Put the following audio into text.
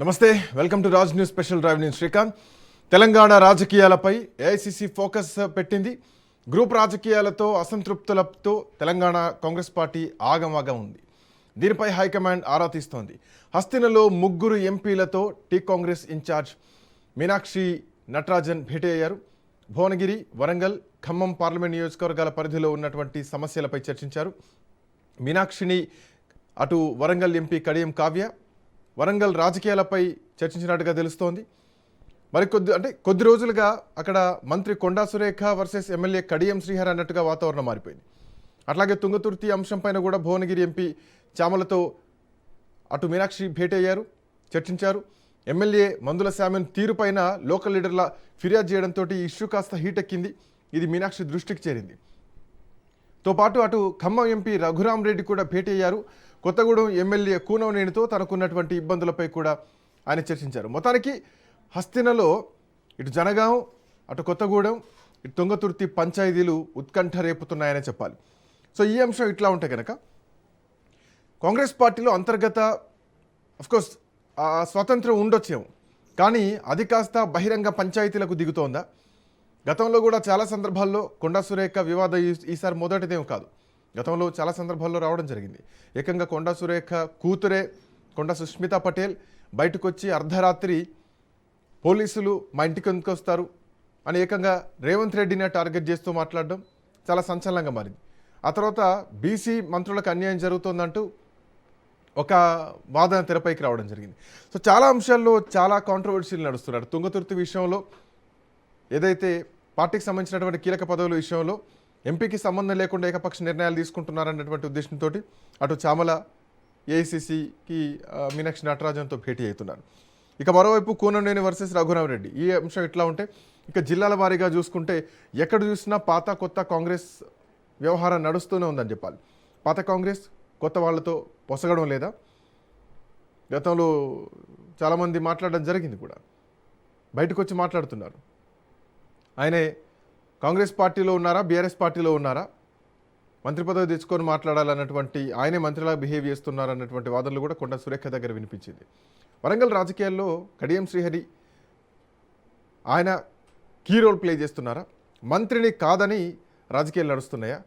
నమస్తే, welcome to Raj news special drive. నేను శ్రీకాంత్. తెలంగాణ రాజకీయాలపై ఏఐసిసి ఫోకస్ పెట్టింది. గ్రూప్ రాజకీయాలతో అసంతృప్తులతో తెలంగాణ కాంగ్రెస్ పార్టీ ఆగమాగం ఉంది. దీనిపై హైకమాండ్ ఆరా తీస్తోంది. హస్తినలో 3 ఎంపీలతో టీ కాంగ్రెస్ ఇన్ఛార్జ్ మీనాక్షి నటరాజన్ భేటీ అయ్యారు. భువనగిరి, వరంగల్, ఖమ్మం పార్లమెంట్ నియోజకవర్గాల పరిధిలో ఉన్నటువంటి సమస్యలపై చర్చించారు. మీనాక్షిని అటు వరంగల్ ఎంపీ కడియం కావ్య వరంగల్ రాజకీయాలపై చర్చించినట్టుగా తెలుస్తోంది. కొద్ది రోజులుగా అక్కడ మంత్రి కొండా సురేఖ వర్సెస్ ఎమ్మెల్యే కడియం శ్రీహర్ అన్నట్టుగా వాతావరణం మారిపోయింది. అట్లాగే తుంగతుర్తి అంశంపైన కూడా భువనగిరి ఎంపీ చామలతో అటు మీనాక్షి భేటీ అయ్యారు, చర్చించారు. ఎమ్మెల్యే మందుల శామ్యన్ తీరుపైన లోకల్ లీడర్ల ఫిర్యాదు చేయడంతో ఈ ఇష్యూ కాస్త హీట్ ఎక్కింది. ఇది మీనాక్షి దృష్టికి చేరింది. తో పాటు అటు ఖమ్మం ఎంపీ రఘురామ్ రెడ్డి కూడా భేటీ అయ్యారు. కొత్తగూడెం ఎమ్మెల్యే కూనవనేనితో తనకున్నటువంటి ఇబ్బందులపై కూడా ఆయన చర్చించారు. మొత్తానికి హస్తినలో ఇటు జనగాం, అటు కొత్తగూడెం, ఇటు తుంగతుర్తి పంచాయతీలు ఉత్కంఠ రేపుతున్నాయనే చెప్పాలి. సో ఈ అంశం ఇట్లా ఉంటే కనుక కాంగ్రెస్ పార్టీలో అంతర్గత అఫ్కోర్స్ స్వాతంత్రం ఉండొచ్చేమో, కానీ అది కాస్త బహిరంగ పంచాయతీలకు దిగుతోందా? గతంలో కూడా చాలా సందర్భాల్లో కొండా సురేఖ వివాదం ఈసారి మొదటిదేం కాదు. గతంలో చాలా సందర్భాల్లో రావడం జరిగింది. ఏకంగా కొండా సురేఖ కూతురే కొండా సుష్మితా పటేల్ బయటకు వచ్చి అర్ధరాత్రి పోలీసులు మా ఇంటికి ఎందుకు వస్తారు అని ఏకంగా రేవంత్ రెడ్డిని టార్గెట్ చేస్తూ మాట్లాడడం చాలా సంచలనంగా మారింది. ఆ తర్వాత బీసీ మంత్రులకు అన్యాయం జరుగుతోందంటూ ఒక వాదన తెరపైకి రావడం జరిగింది. సో చాలా అంశాల్లో చాలా కాంట్రవర్సీలు నడుస్తున్నారు. తుంగతుర్తి విషయంలో ఏదైతే పార్టీకి సంబంధించినటువంటి కీలక పదవుల విషయంలో ఎంపీకి సంబంధం లేకుండా ఏకపక్ష నిర్ణయాలు తీసుకుంటున్నారన్నటువంటి ఉద్దేశంతో అటు చామల ఏఐసిసికి మీనాక్షి నటరాజన్తో భేటీ అవుతున్నారు. ఇక మరోవైపు కూననేని వర్సెస్ రఘురామ్ రెడ్డి ఈ అంశం ఇట్లా ఉంటే, ఇక జిల్లాల వారీగా చూసుకుంటే ఎక్కడ చూసినా పాత కొత్త కాంగ్రెస్ వ్యవహారం నడుస్తూనే ఉందని చెప్పాలి. పాత కాంగ్రెస్ కొత్త వాళ్ళతో పొసగడం లేదా? గతంలో చాలామంది మాట్లాడడం జరిగింది కూడా, బయటకు వచ్చి మాట్లాడుతున్నారు. ఆయనే కాంగ్రెస్ పార్టీలో ఉన్నారా, బీఆర్ఎస్ పార్టీలో ఉన్నారా, మంత్రి పదవి తెచ్చుకొని మాట్లాడాలన్నటువంటి, ఆయనే మంత్రిలా బిహేవ్ చేస్తున్నారన్నటువంటి వాదనలు కూడా కొండా సురేఖ దగ్గర వినిపించింది. వరంగల్ రాజకీయాల్లో కడియం శ్రీహరి ఆయన కీ రోల్ ప్లే చేస్తున్నారా? మంత్రిని కాదని రాజకీయాలు నడుస్తున్నాయా?